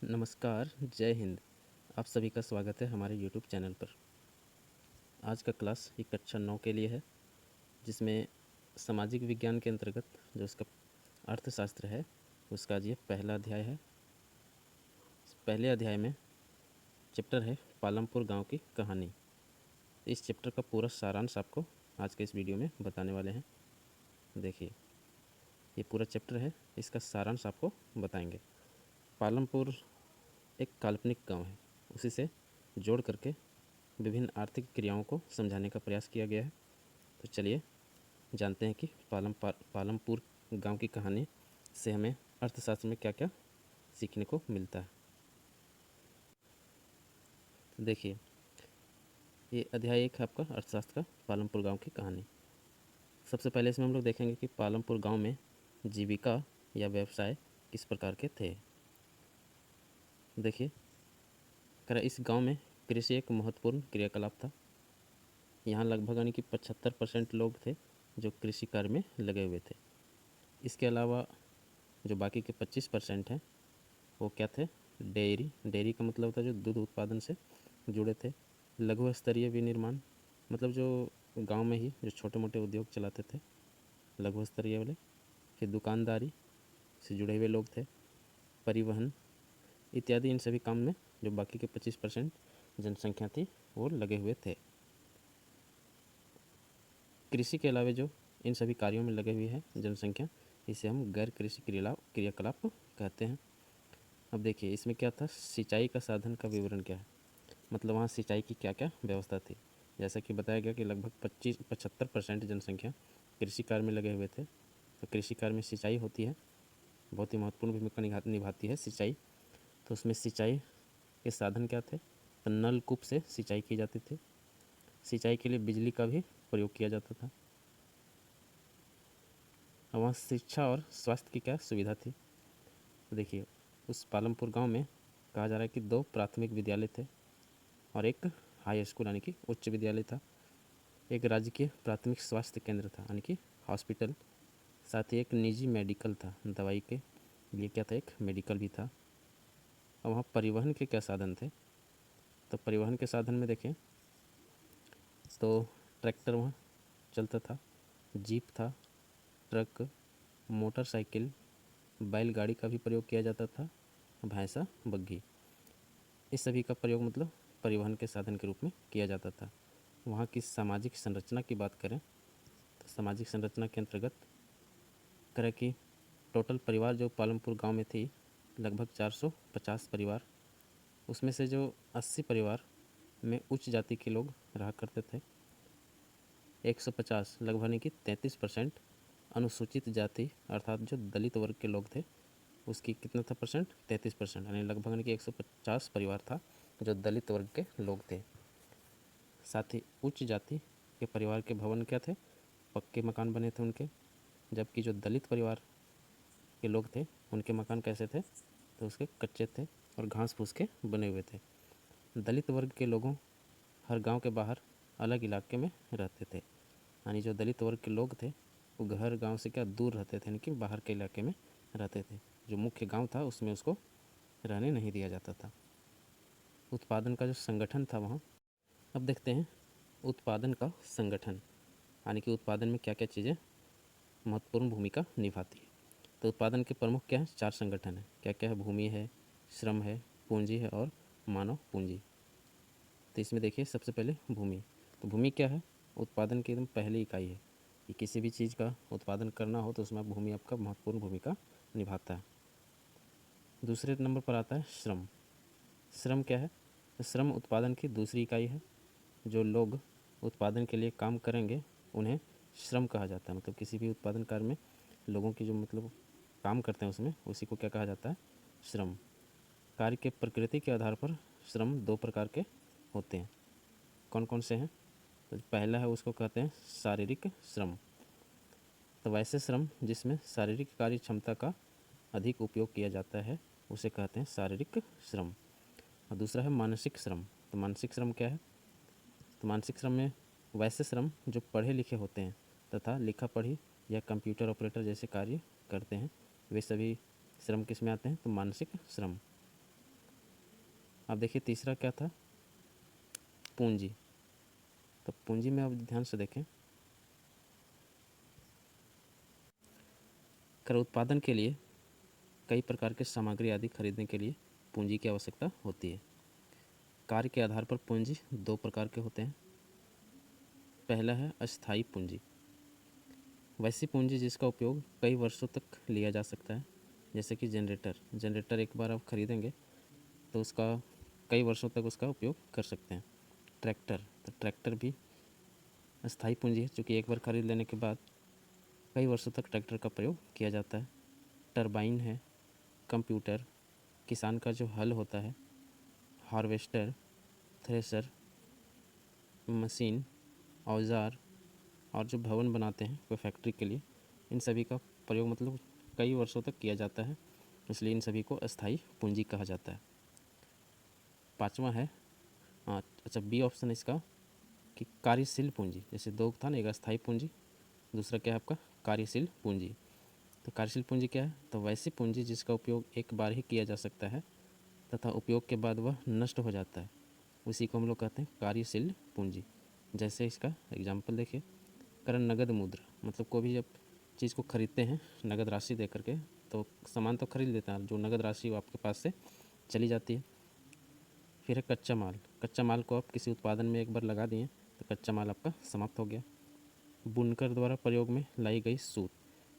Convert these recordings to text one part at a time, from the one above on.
नमस्कार, जय हिंद। आप सभी का स्वागत है हमारे यूट्यूब चैनल पर। आज का क्लास एक कक्षा 9 के लिए है, जिसमें सामाजिक विज्ञान के अंतर्गत जो उसका अर्थशास्त्र है उसका आज ये पहला अध्याय है। पहले अध्याय में चैप्टर है पालमपुर गांव की कहानी। इस चैप्टर का पूरा सारांश आपको आज के इस वीडियो में बताने वाले हैं। देखिए, ये पूरा चैप्टर है, इसका सारांश आपको बताएंगे। पालमपुर एक काल्पनिक गांव है, उसी से जोड़ करके विभिन्न आर्थिक क्रियाओं को समझाने का प्रयास किया गया है। तो चलिए जानते हैं कि पालमपुर गांव की कहानी से हमें अर्थशास्त्र में क्या क्या सीखने को मिलता है। तो देखिए, ये अध्याय 1 है आपका अर्थशास्त्र का, पालमपुर गांव की कहानी। सबसे पहले इसमें हम लोग देखेंगे कि पालमपुर गांव में जीविका या व्यवसाय किस प्रकार के थे। देखिए, इस गांव में कृषि एक महत्वपूर्ण क्रियाकलाप था। यहाँ लगभग यानी कि 75% लोग थे जो कृषि कार्य में लगे हुए थे। इसके अलावा जो बाकी के 25% हैं वो क्या थे? डेयरी का मतलब होता है जो दूध उत्पादन से जुड़े थे। लघु स्तरीय विनिर्माण, मतलब जो गांव में ही जो छोटे मोटे उद्योग चलाते थे, लघु स्तरीय वाले। फिर दुकानदारी से जुड़े हुए लोग थे। परिवहन इत्यादि, इन सभी काम में जो बाकी के 25% जनसंख्या थी वो लगे हुए थे। कृषि के अलावा जो इन सभी कार्यों में लगे हुए हैं जनसंख्या, इसे हम गैर कृषि क्रियाकलाप कहते हैं। अब देखिए, इसमें क्या था? सिंचाई का साधन का विवरण क्या है, मतलब वहाँ सिंचाई की क्या क्या व्यवस्था थी। जैसा कि बताया गया कि लगभग 75% जनसंख्या कृषि कार्य में लगे हुए थे। तो कृषि कार्य में सिंचाई होती है, बहुत ही महत्वपूर्ण भूमिका निभाती है सिंचाई। तो उसमें सिंचाई के साधन क्या थे? तो नलकूप से सिंचाई की जाती थी। सिंचाई के लिए बिजली का भी प्रयोग किया जाता था। और वहाँ शिक्षा और स्वास्थ्य की क्या सुविधा थी? तो देखिए, उस पालमपुर गांव में कहा जा रहा है कि 2 प्राथमिक विद्यालय थे और एक हाई स्कूल यानी कि उच्च विद्यालय था। एक राजकीय प्राथमिक स्वास्थ्य केंद्र था यानी कि हॉस्पिटल। साथ ही एक निजी मेडिकल था, दवाई के लिए क्या था, एक मेडिकल भी था। और वहाँ परिवहन के क्या साधन थे? तो परिवहन के साधन में देखें तो ट्रैक्टर वहाँ चलता था, जीप था, ट्रक, मोटरसाइकिल, बैलगाड़ी का भी प्रयोग किया जाता था, भैंसा, बग्घी, इस सभी का प्रयोग मतलब परिवहन के साधन के रूप में किया जाता था। वहाँ की सामाजिक संरचना की बात करें तो सामाजिक संरचना के अंतर्गत करें कि टोटल परिवार जो पालमपुर गांव में थी लगभग 450 परिवार। उसमें से जो 80 परिवार में उच्च जाति के लोग रहा करते थे। 150 लगभग यानी कि 33% अनुसूचित जाति अर्थात जो दलित वर्ग के लोग थे, उसकी कितना था परसेंट? 33%, यानी लगभग यानी कि 150 परिवार था जो दलित वर्ग के लोग थे। साथ ही उच्च जाति के परिवार के भवन क्या थे? पक्के मकान बने थे उनके। जबकि जो दलित परिवार के लोग थे उनके मकान कैसे थे? तो उसके कच्चे थे और घास फूस के बने हुए थे। दलित वर्ग के लोगों हर गांव के बाहर अलग इलाके में रहते थे, यानी जो दलित वर्ग के लोग थे वो घर गांव से क्या दूर रहते थे, यानी कि बाहर के इलाके में रहते थे। जो मुख्य गांव था उसमें उसको रहने नहीं दिया जाता था। उत्पादन का जो संगठन था वहाँ, अब देखते हैं उत्पादन का संगठन, यानी कि उत्पादन में क्या क्या चीज़ें महत्वपूर्ण भूमिका निभाती है। तो उत्पादन के प्रमुख क्या हैं? 4 संगठन हैं। क्या क्या है? भूमि है, श्रम है, पूंजी है और मानव पूंजी। तो इसमें देखिए सबसे पहले भूमि। तो भूमि क्या है? उत्पादन की एकदम पहली इकाई है कि किसी भी चीज़ का उत्पादन करना हो तो उसमें भूमि आपका महत्वपूर्ण भूमिका निभाता है। दूसरे नंबर पर आता है श्रम। श्रम क्या है? तो श्रम उत्पादन की दूसरी इकाई है। जो लोग उत्पादन के लिए काम करेंगे उन्हें श्रम कहा जाता है। मतलब किसी भी उत्पादन कार्य में लोगों की जो मतलब काम करते हैं उसमें, उसी को क्या कहा जाता है? श्रम। कार्य के प्रकृति के आधार पर श्रम 2 प्रकार के होते हैं। कौन कौन से हैं? तो पहला है उसको कहते हैं शारीरिक श्रम। तो वैसे श्रम जिसमें शारीरिक कार्य क्षमता का अधिक उपयोग किया जाता है उसे कहते हैं शारीरिक श्रम। और दूसरा है मानसिक श्रम। तो मानसिक श्रम क्या है? तो मानसिक श्रम में वैसे श्रम जो पढ़े लिखे होते हैं तथा लिखा पढ़ी या कंप्यूटर ऑपरेटर जैसे कार्य करते हैं, वे सभी श्रम किस में आते हैं? तो मानसिक श्रम। अब देखिए तीसरा क्या था, पूंजी। तो पूंजी में अब ध्यान से देखें, कर उत्पादन के लिए कई प्रकार के सामग्री आदि खरीदने के लिए पूंजी की आवश्यकता होती है। कार्य के आधार पर पूंजी दो प्रकार के होते हैं। पहला है अस्थायी पूंजी, वैसी पूंजी जिसका उपयोग कई वर्षों तक लिया जा सकता है, जैसे कि जनरेटर एक बार आप खरीदेंगे तो उसका कई वर्षों तक उसका उपयोग कर सकते हैं। तो ट्रैक्टर भी अस्थायी पूंजी है, चूँकि एक बार खरीद लेने के बाद कई वर्षों तक ट्रैक्टर का प्रयोग किया जाता है। टरबाइन है, कंप्यूटर, किसान का जो हल होता है, हार्वेस्टर, थ्रेशर, मशीन, औज़ार और जो भवन बनाते हैं कोई फैक्ट्री के लिए, इन सभी का प्रयोग मतलब कई वर्षों तक किया जाता है, इसलिए इन सभी को अस्थायी पूंजी कहा जाता है। पाँचवा है, अच्छा बी ऑप्शन इसका कि कार्यशील पूंजी। जैसे दो था ना, एक अस्थायी पूंजी, दूसरा क्या है आपका कार्यशील पूंजी। तो कार्यशील पूंजी क्या है, तो वैसी पूंजी जिसका उपयोग एक बार ही किया जा सकता है तथा उपयोग के बाद वह नष्ट हो जाता है, उसी को हम लोग कहते हैं कार्यशील पूंजी। जैसे इसका एग्जाम्पल देखिए, करण नगद मुद्रा, मतलब कोई भी जब चीज़ को खरीदते हैं नगद राशि दे करके, तो सामान तो खरीद लेते हैं, जो नगद राशि वो आपके पास से चली जाती है। फिर है कच्चा माल को आप किसी उत्पादन में एक बार लगा दिए तो कच्चा माल आपका समाप्त हो गया। बुनकर द्वारा प्रयोग में लाई गई सूत,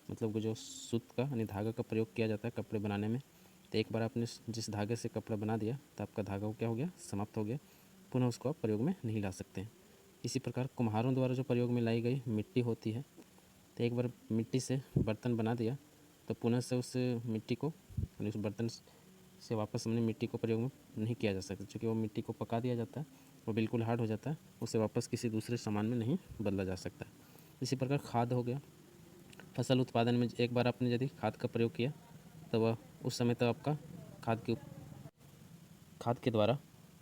मतलब वो जो सूत का यानी धागा का प्रयोग किया जाता है कपड़े बनाने में, तो एक बार आपने जिस धागे से कपड़ा बना दिया तो आपका धागा क्या हो गया, समाप्त हो गया, पुनः उसको आप प्रयोग में नहीं ला सकते हैं। इसी प्रकार कुम्हारों द्वारा जो प्रयोग में लाई गई मिट्टी होती है, तो एक बार मिट्टी से बर्तन बना दिया तो पुनः से उस मिट्टी को यानी उस बर्तन से वापस हमने मिट्टी को प्रयोग में नहीं किया जा सकता, क्योंकि वो मिट्टी को पका दिया जाता है, वो बिल्कुल हार्ड हो जाता है, उसे वापस किसी दूसरे सामान में नहीं बदला जा सकता। इसी प्रकार खाद हो गया, फसल उत्पादन में एक बार आपने यदि खाद का प्रयोग किया तो वह उस समय तो आपका खाद के द्वारा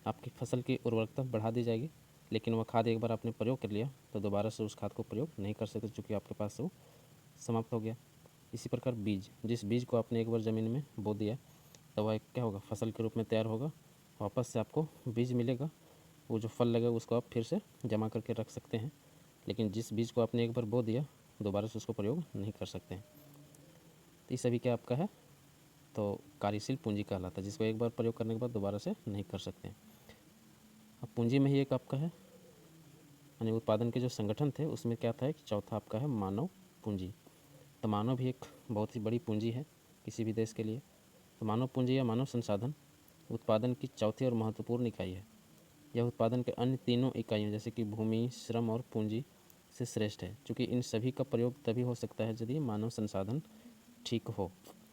आपकी फसल की उर्वरकता बढ़ा दी जाएगी, लेकिन वह खाद एक बार आपने प्रयोग कर लिया तो दोबारा से उस खाद को प्रयोग नहीं कर सकते, चूँकि आपके पास से वो समाप्त हो गया। इसी प्रकार बीज, जिस बीज को आपने एक बार ज़मीन में बो दिया तो वह क्या होगा, फसल के रूप में तैयार होगा, वापस से आपको बीज मिलेगा, वो जो फल लगेगा उसको आप फिर से जमा करके रख सकते हैं, लेकिन जिस बीज को आपने एक बार बो दिया दोबारा से उसको प्रयोग नहीं कर सकते हैं। तो ये सभी क्या आपका है, तो कार्यशील पूंजी कहलाता है, जिसको एक बार प्रयोग करने के बाद दोबारा से नहीं कर सकते हैं। अब पूंजी में ही एक आपका है यानी उत्पादन के जो संगठन थे उसमें क्या था, एक चौथा आपका है मानव पूंजी। तो मानव भी एक बहुत ही बड़ी पूंजी है किसी भी देश के लिए। तो मानव पूंजी या मानव संसाधन उत्पादन की चौथी और महत्वपूर्ण इकाई है। यह उत्पादन के अन्य तीनों इकाइयों जैसे कि भूमि, श्रम और पूंजी से श्रेष्ठ है, क्योंकि इन सभी का प्रयोग तभी हो सकता है यदि मानव संसाधन ठीक हो,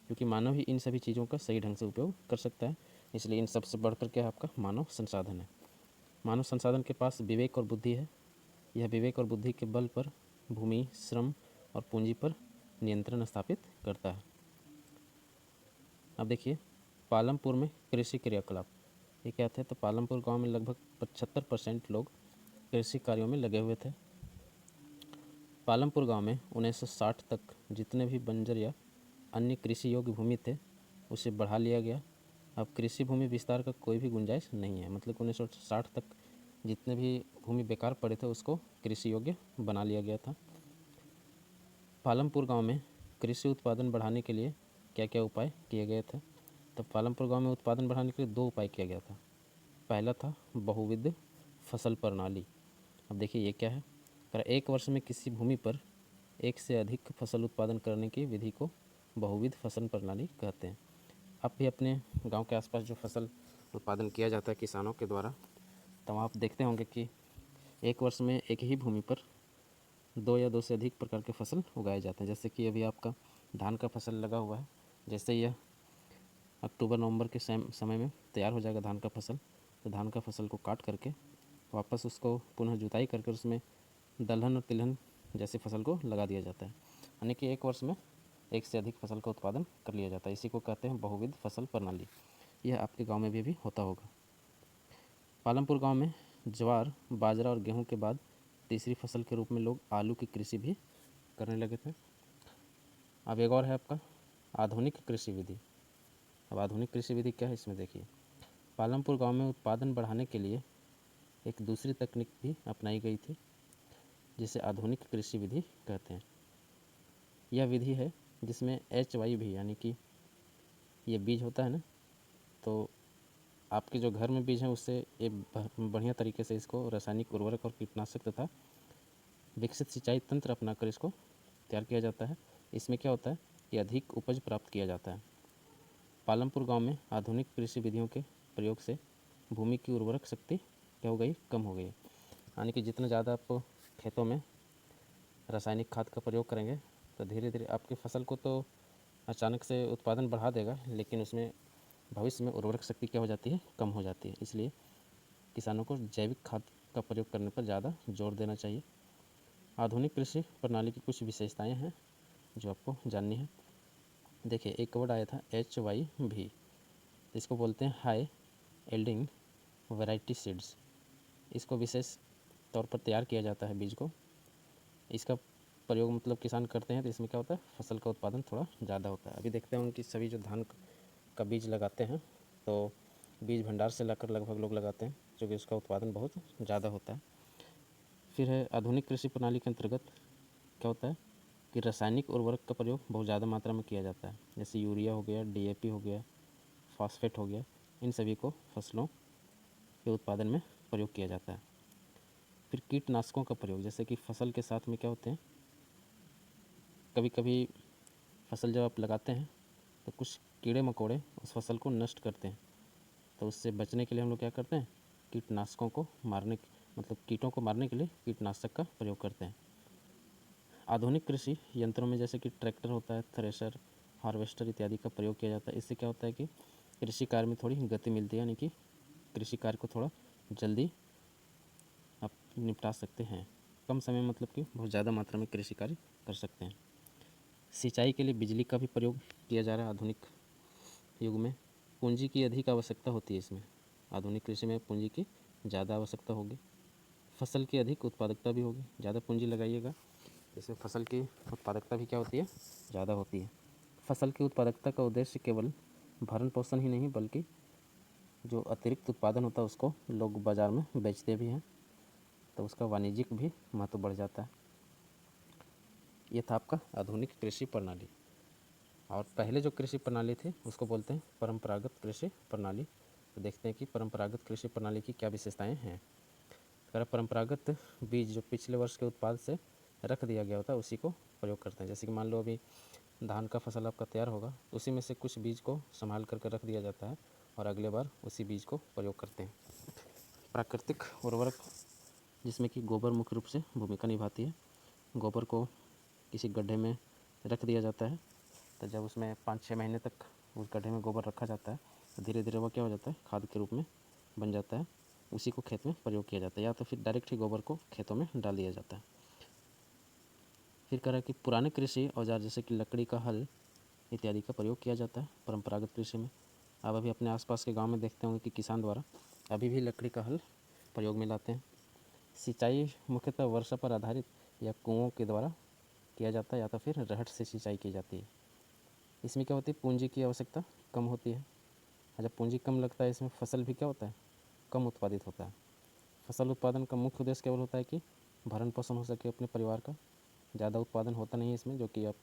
क्योंकि मानव ही इन सभी चीज़ों का सही ढंग से उपयोग कर सकता है, इसलिए इन सबसे बढ़कर क्या आपका मानव संसाधन है। मानव संसाधन के पास विवेक और बुद्धि है, यह विवेक और बुद्धि के बल पर भूमि, श्रम और पूंजी पर नियंत्रण स्थापित करता है। अब देखिए पालमपुर में कृषि क्रियाकलाप, ये क्या थे, तो पालमपुर गांव में लगभग 75% लोग कृषि कार्यों में लगे हुए थे। पालमपुर गांव में 1960 तक जितने भी बंजर या अन्य कृषि योग्य भूमि थे उसे बढ़ा लिया गया। अब कृषि भूमि विस्तार का कोई भी गुंजाइश नहीं है, मतलब 1960 तक जितने भी भूमि बेकार पड़े थे उसको कृषि योग्य बना लिया गया था। पालमपुर गांव में कृषि उत्पादन बढ़ाने के लिए क्या क्या उपाय किए गए थे, तो पालमपुर गांव में उत्पादन बढ़ाने के लिए दो उपाय किया गया था। पहला था बहुविध फसल प्रणाली। अब देखिए ये क्या है, पर एक वर्ष में किसी भूमि पर एक से अधिक फसल उत्पादन करने की विधि को बहुविध फसल प्रणाली कहते हैं। आप भी अपने गांव के आसपास जो फसल उत्पादन किया जाता है किसानों के द्वारा, तो आप देखते होंगे कि एक वर्ष में एक ही भूमि पर दो या दो से अधिक प्रकार के फसल उगाए जाते हैं। जैसे कि अभी आपका धान का फसल लगा हुआ है, जैसे यह अक्टूबर नवंबर के समय में तैयार हो जाएगा धान का फसल, तो धान का फसल को काट करके वापस उसको पुनः जुताई करके उसमें दलहन और तिलहन जैसे फसल को लगा दिया जाता है, यानी कि एक वर्ष में एक से अधिक फसल का उत्पादन कर लिया जाता है। इसी को कहते हैं बहुविध फसल प्रणाली। यह आपके गांव में भी होता होगा। पालमपुर गांव में ज्वार, बाजरा और गेहूं के बाद तीसरी फसल के रूप में लोग आलू की कृषि भी करने लगे थे। अब एक और है आपका आधुनिक कृषि विधि। अब आधुनिक कृषि विधि क्या है इसमें देखिए, पालमपुर गांव में उत्पादन बढ़ाने के लिए एक दूसरी तकनीक भी अपनाई गई थी, जिसे आधुनिक कृषि विधि कहते हैं। यह विधि है जिसमें HY भी, यानी कि ये बीज होता है ना, तो आपके जो घर में बीज हैं उससे एक बढ़िया तरीके से इसको रासायनिक उर्वरक और कीटनाशक तथा विकसित सिंचाई तंत्र अपनाकर इसको तैयार किया जाता है। इसमें क्या होता है कि अधिक उपज प्राप्त किया जाता है। पालमपुर गांव में आधुनिक कृषि विधियों के प्रयोग से भूमि की उर्वरक शक्ति क्या हो गई, कम हो गई। यानी कि जितना ज़्यादा आप खेतों में रासायनिक खाद का प्रयोग करेंगे तो धीरे धीरे आपकी फसल को तो अचानक से उत्पादन बढ़ा देगा, लेकिन उसमें भविष्य में उर्वरक शक्ति क्या हो जाती है, कम हो जाती है। इसलिए किसानों को जैविक खाद का प्रयोग करने पर ज़्यादा जोर देना चाहिए। आधुनिक कृषि प्रणाली की कुछ विशेषताएं हैं जो आपको जाननी है। देखिए, एक वर्ड आया था HYV, इसको बोलते हैं हाई एल्डिंग वैरायटी सीड्स। इसको विशेष तौर पर तैयार किया जाता है बीज को। इसका प्रयोग मतलब किसान करते हैं तो इसमें क्या होता है, फसल का उत्पादन थोड़ा ज़्यादा होता है। अभी देखते हैं उनकी सभी जो धान का बीज लगाते हैं तो बीज भंडार से लाकर लगभग लोग लगाते हैं, क्योंकि उसका उत्पादन बहुत ज़्यादा होता है। फिर है आधुनिक कृषि प्रणाली के अंतर्गत क्या होता है कि रासायनिक उर्वरक का प्रयोग बहुत ज़्यादा मात्रा में किया जाता है, जैसे यूरिया हो गया, DAP हो गया, फॉस्फेट हो गया, इन सभी को फसलों के उत्पादन में प्रयोग किया जाता है। फिर कीटनाशकों का प्रयोग, जैसे कि फसल के साथ में क्या होते हैं, कभी कभी फसल जब आप लगाते हैं तो कुछ कीड़े मकोड़े उस फसल को नष्ट करते हैं, तो उससे बचने के लिए हम लोग क्या करते हैं, कीटनाशकों को मारने मतलब कीटों को मारने के लिए कीटनाशक का प्रयोग करते हैं। आधुनिक कृषि यंत्रों में जैसे कि ट्रैक्टर होता है, थ्रेशर, हार्वेस्टर इत्यादि का प्रयोग किया जाता है। इससे क्या होता है कि कृषि कार्य में थोड़ी गति मिलती है, यानी कि कृषि कार्य को थोड़ा जल्दी आप निपटा सकते हैं। कम समय मतलब कि बहुत ज़्यादा मात्रा में कृषि कार्य कर सकते हैं। सिंचाई के लिए बिजली का भी प्रयोग किया जा रहा है आधुनिक युग में। पूंजी की अधिक आवश्यकता होती है इसमें। आधुनिक कृषि में पूंजी की ज़्यादा आवश्यकता होगी। फसल की अधिक उत्पादकता भी होगी। ज़्यादा पूंजी लगाइएगा, इसमें फसल की उत्पादकता भी क्या होती है, ज़्यादा होती है। फसल की उत्पादकता का उद्देश्य केवल भरण पोषण ही नहीं, बल्कि जो अतिरिक्त उत्पादन होता है उसको लोग बाज़ार में बेचते भी हैं, तो उसका वाणिज्यिक भी महत्व बढ़ जाता है। ये था आपका आधुनिक कृषि प्रणाली। और पहले जो कृषि प्रणाली थी उसको बोलते हैं परंपरागत कृषि प्रणाली। तो देखते हैं कि परंपरागत कृषि प्रणाली की क्या विशेषताएं हैं। अगर परंपरागत बीज जो पिछले वर्ष के उत्पाद से रख दिया गया होता है उसी को प्रयोग करते हैं। जैसे कि मान लो अभी धान का फसल आपका तैयार होगा, उसी में से कुछ बीज को संभाल करके रख दिया जाता है और अगले बार उसी बीज को प्रयोग करते हैं। प्राकृतिक उर्वरक, जिसमें कि गोबर मुख्य रूप से भूमिका निभाती है। गोबर को किसी गड्ढे में रख दिया जाता है, तो जब उसमें 5-6 महीने तक उस गड्ढे में गोबर रखा जाता है तो धीरे धीरे वह क्या हो जाता है, खाद के रूप में बन जाता है। उसी को खेत में प्रयोग किया जाता है, या तो फिर डायरेक्ट ही गोबर को खेतों में डाल दिया जाता है। फिर कह रहा है कि पुराने कृषि औजार जैसे कि लकड़ी का हल इत्यादि का प्रयोग किया जाता है परंपरागत कृषि में। आप अभी अपने आसपास के गांव में देखते होंगे कि किसान द्वारा अभी भी लकड़ी का हल प्रयोग में लाते हैं। सिंचाई मुख्यतः वर्षा पर आधारित या कुओं के द्वारा किया जाता है, या तो फिर रहट से सिंचाई की जाती है। इसमें क्या होती है, पूंजी की आवश्यकता कम होती है। और जब पूंजी कम लगता है इसमें फसल भी क्या होता है, कम उत्पादित होता है। फसल उत्पादन का मुख्य उद्देश्य केवल होता है कि भरण पोषण हो सके अपने परिवार का। ज़्यादा उत्पादन होता नहीं है इसमें जो कि आप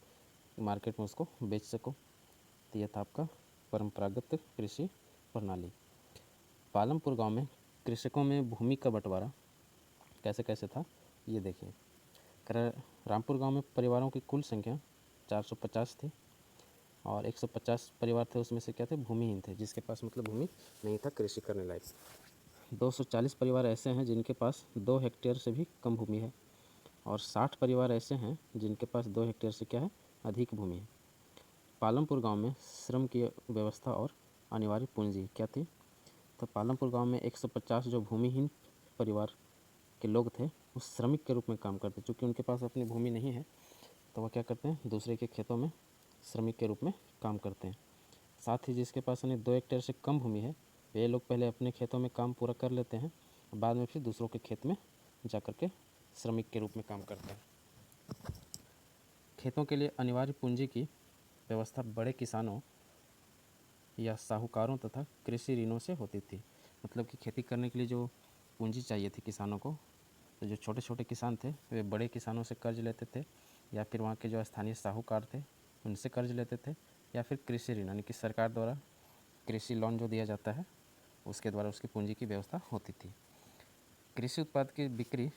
मार्केट में उसको बेच सको। तो यह था आपका परंपरागत कृषि प्रणाली। पालमपुर गांव में कृषकों में भूमि का बंटवारा कैसे कैसे था, ये देखिए। रामपुर गांव में परिवारों की कुल संख्या 450 थी और 150 परिवार थे, उसमें से क्या थे, भूमिहीन थे, जिसके पास मतलब भूमि नहीं था कृषि करने लायक। 240 परिवार ऐसे हैं जिनके पास 2 हेक्टेयर से भी कम भूमि है और 60 परिवार ऐसे हैं जिनके पास 2 हेक्टेयर से क्या है, अधिक भूमि है। पालमपुर गांव में श्रम की व्यवस्था और अनिवार्य पूंजी क्या थी। तो पालमपुर गांव में 150 जो भूमिहीन परिवार के लोग थे वो श्रमिक के रूप में काम करते, चूँकि उनके पास अपनी भूमि नहीं है तो वह क्या करते हैं, दूसरे के खेतों में श्रमिक के रूप में काम करते हैं। साथ ही जिसके पास यानी 2 हेक्टेयर से कम भूमि है वे लोग पहले अपने खेतों में काम पूरा कर लेते हैं, बाद में फिर दूसरों के खेत में जा कर के श्रमिक के रूप में काम करते हैं। खेतों के लिए अनिवार्य पूंजी की व्यवस्था बड़े किसानों या साहूकारों तथा कृषि ऋणों से होती थी। मतलब कि खेती करने के लिए जो पूंजी चाहिए थी किसानों को, तो जो छोटे छोटे किसान थे वे बड़े किसानों से कर्ज लेते थे, या फिर वहाँ के जो स्थानीय साहूकार थे उनसे कर्ज लेते थे, या फिर कृषि ऋण यानी कि सरकार द्वारा कृषि लोन जो दिया जाता है उसके द्वारा उसकी पूंजी की व्यवस्था होती थी। कृषि उत्पाद की बिक्री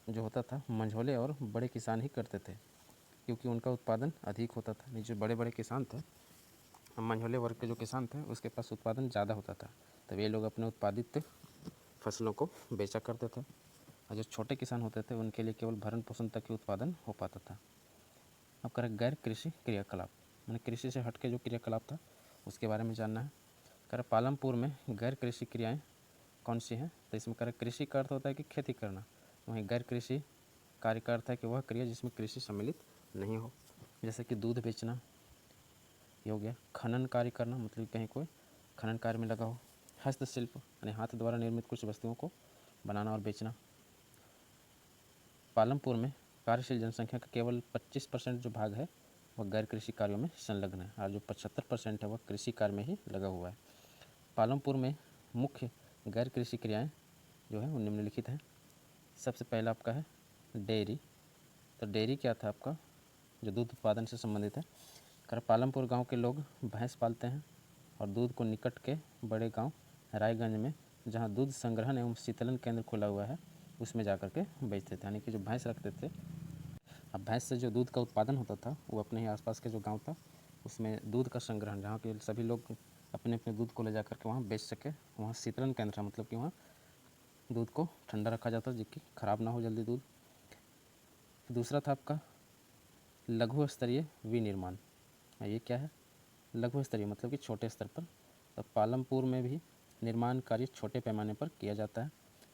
जो होता था मंझोले और बड़े किसान ही करते थे, क्योंकि उनका उत्पादन अधिक होता था। नहीं, जो बड़े बड़े किसान थे, मंझोले वर्ग के जो किसान थे उसके पास उत्पादन ज़्यादा होता था, तब ये लोग अपने उत्पादित फसलों को बेचा करते थे। और जो छोटे किसान होते थे उनके लिए केवल भरण पोषण तक ही उत्पादन हो पाता था। अब करें गैर कृषि क्रियाकलाप, मैंने कृषि से हटके जो क्रियाकलाप था उसके बारे में जानना है। करें पालमपुर में गैर कृषि क्रियाएँ कौन सी हैं, तो इसमें करें कृषि का अर्थ होता है कि खेती करना, वहीं गैर कृषि कार्य का अर्थ है कि वह क्रिया जिसमें कृषि सम्मिलित नहीं हो, जैसे कि दूध बेचना ये हो गया। खनन कार्य करना, मतलब कहीं कोई खनन कार्य में लगा हो। हस्तशिल्प यानी हाथ द्वारा निर्मित कुछ वस्तुओं को बनाना और बेचना। पालमपुर में कार्यशील जनसंख्या का केवल 25% जो भाग है वह गैर कृषि कार्यों में संलग्न है, और जो 75% है वह कृषि कार्य में ही लगा हुआ है। पालमपुर में मुख्य गैर कृषि क्रियाएँ जो है वो निम्नलिखित हैं। सबसे पहला आपका है डेयरी। तो डेयरी क्या था आपका, जो दूध उत्पादन से संबंधित है। पालमपुर गांव के लोग भैंस पालते हैं और दूध को निकट के बड़े गांव रायगंज में, जहां दूध संग्रहण एवं शीतलन केंद्र खुला हुआ है, उसमें जाकर के बेचते थे। यानी कि जो भैंस रखते थे, अब भैंस से जो दूध का उत्पादन होता था वो अपने ही आसपास के जो गांव था उसमें दूध का संग्रहण, जहाँ के सभी लोग अपने अपने दूध को ले जाकर के वहाँ बेच सके, वहाँ शीतलन केंद्र था, मतलब कि वहाँ दूध को ठंडा रखा जाता जिसकी ख़राब ना हो जल्दी दूध। दूसरा था आपका लघु स्तरीय विनिर्माण। ये क्या है, लघु स्तरीय मतलब कि छोटे स्तर पर। तो पालमपुर में भी निर्माण कार्य छोटे पैमाने पर किया जाता है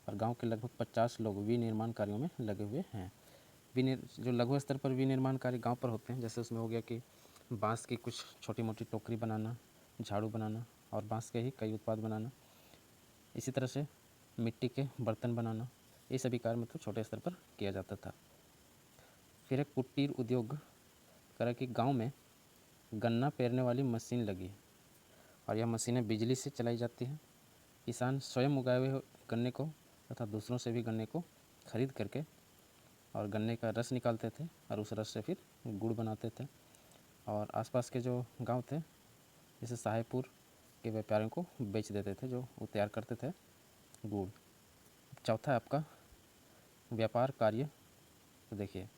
और गांव के लगभग 50 लोग विनिर्माण कार्यों में लगे हुए हैं। जो लघु स्तर पर विनिर्माण कार्य गांव पर होते हैं, जैसे उसमें हो गया कि बांस की कुछ छोटी मोटी टोकरी बनाना, झाड़ू बनाना और बांस के ही कई उत्पाद बनाना। इसी तरह से मिट्टी के बर्तन बनाना, ये सभी कार्य मतलब छोटे स्तर पर किया जाता था। फिर एक कुटीर उद्योग करा कि गाँव में गन्ना पेरने वाली मशीन लगी है और यह मशीनें बिजली से चलाई जाती हैं। किसान स्वयं उगाए हुए गन्ने को तथा दूसरों से भी गन्ने को खरीद करके और गन्ने का रस निकालते थे और उस रस से फिर गुड़ बनाते थे और आसपास के जो गांव थे जैसे साहेबपुर के व्यापारियों को बेच देते थे, जो वो तैयार करते थे गुड़। चौथा है आपका व्यापार कार्य। तो देखिए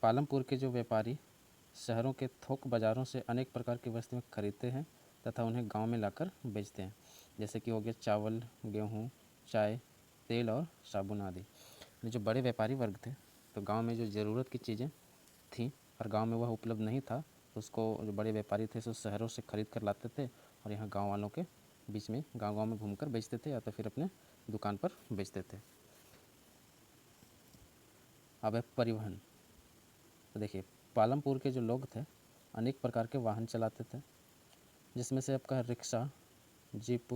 पालमपुर के जो व्यापारी शहरों के थोक बाज़ारों से अनेक प्रकार की वस्तुएं खरीदते हैं तथा उन्हें गांव में लाकर बेचते हैं, जैसे कि हो गया चावल, गेहूँ, चाय, तेल और साबुन आदि। जो बड़े व्यापारी वर्ग थे, तो गांव में जो ज़रूरत की चीज़ें थीं और गांव में वह उपलब्ध नहीं था, तो उसको जो बड़े व्यापारी थे सो शहरों से खरीद कर लाते थे और यहाँ गाँव वालों के बीच में गाँव में घूमकर बेचते थे या तो फिर अपने दुकान पर बेचते थे। अब है परिवहन। तो देखिए पालमपुर के जो लोग थे अनेक प्रकार के वाहन चलाते थे, जिसमें से आपका रिक्शा, जीप,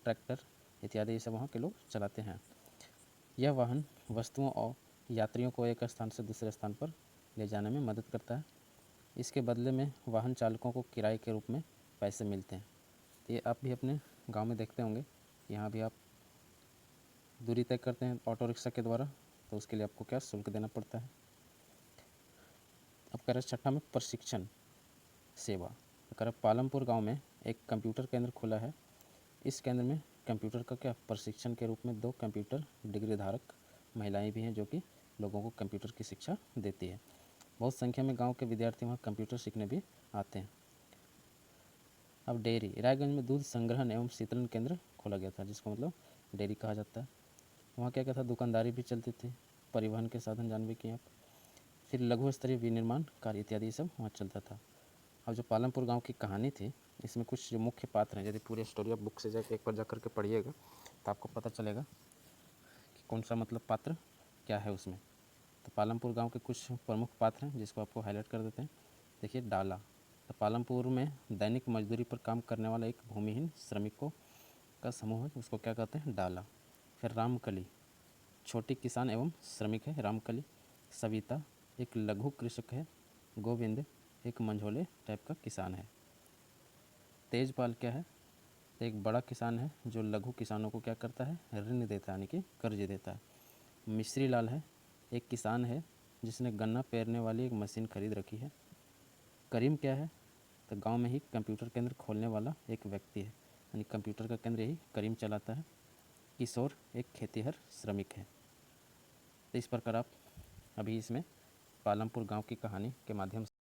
ट्रैक्टर इत्यादि ये सब वहाँ के लोग चलाते हैं। यह वाहन वस्तुओं और यात्रियों को एक स्थान से दूसरे स्थान पर ले जाने में मदद करता है। इसके बदले में वाहन चालकों को किराए के रूप में पैसे मिलते हैं। तो ये आप भी अपने गांव में देखते होंगे, यहाँ भी आप दूरी तय करते हैं ऑटो रिक्शा के द्वारा, तो उसके लिए आपको क्या शुल्क देना पड़ता है। अब कह रहे छठा में प्रशिक्षण सेवा। तो कह रहे पालमपुर गांव में एक कंप्यूटर केंद्र खुला है। इस केंद्र में कंप्यूटर का क्या प्रशिक्षण के रूप में 2 कंप्यूटर डिग्री धारक महिलाएं भी हैं जो कि लोगों को कंप्यूटर की शिक्षा देती है। बहुत संख्या में गांव के विद्यार्थी वहां कंप्यूटर सीखने भी आते हैं। अब डेयरी, रायगंज में दूध संग्रहण एवं शीतलन केंद्र खोला गया था, जिसको मतलब डेयरी कहा जाता है। वहाँ क्या क्या था, दुकानदारी भी चलती थी, परिवहन के साधन जानवे किए आप, फिर लघु स्तरीय विनिर्माण कार्य इत्यादि सब वहाँ चलता था। अब जो पालमपुर गांव की कहानी थी, इसमें कुछ जो मुख्य पात्र हैं, यदि पूरे स्टोरी ऑफ बुक से जाकर एक बार जा करके पढ़िएगा तो आपको पता चलेगा कि कौन सा मतलब पात्र क्या है उसमें। तो पालमपुर गांव के कुछ प्रमुख पात्र हैं जिसको आपको हाईलाइट कर देते हैं। देखिए डाला, तो पालमपुर में दैनिक मजदूरी पर काम करने वाला एक भूमिहीन श्रमिकों का समूह है, उसको क्या कहते हैं, डाला। फिर रामकली, छोटी किसान एवं श्रमिक है रामकली। सविता एक लघु कृषक है। गोविंद एक मंझोले टाइप का किसान है। तेजपाल क्या है? एक बड़ा किसान है जो लघु किसानों को क्या करता है? ऋण देता है, यानी कि कर्ज देता है। मिश्री लाल है, एक किसान है जिसने गन्ना पेरने वाली एक मशीन खरीद रखी है। करीम क्या है? तो गांव में ही कंप्यूटर केंद्र खोलने वाला एक व्यक्ति है, यानी कंप्यूटर का केंद्र यही करीम चलाता है। किशोर एक खेतीहर श्रमिक है। तो इस प्रकार आप अभी इसमें पालमपुर गांव की कहानी के माध्यम से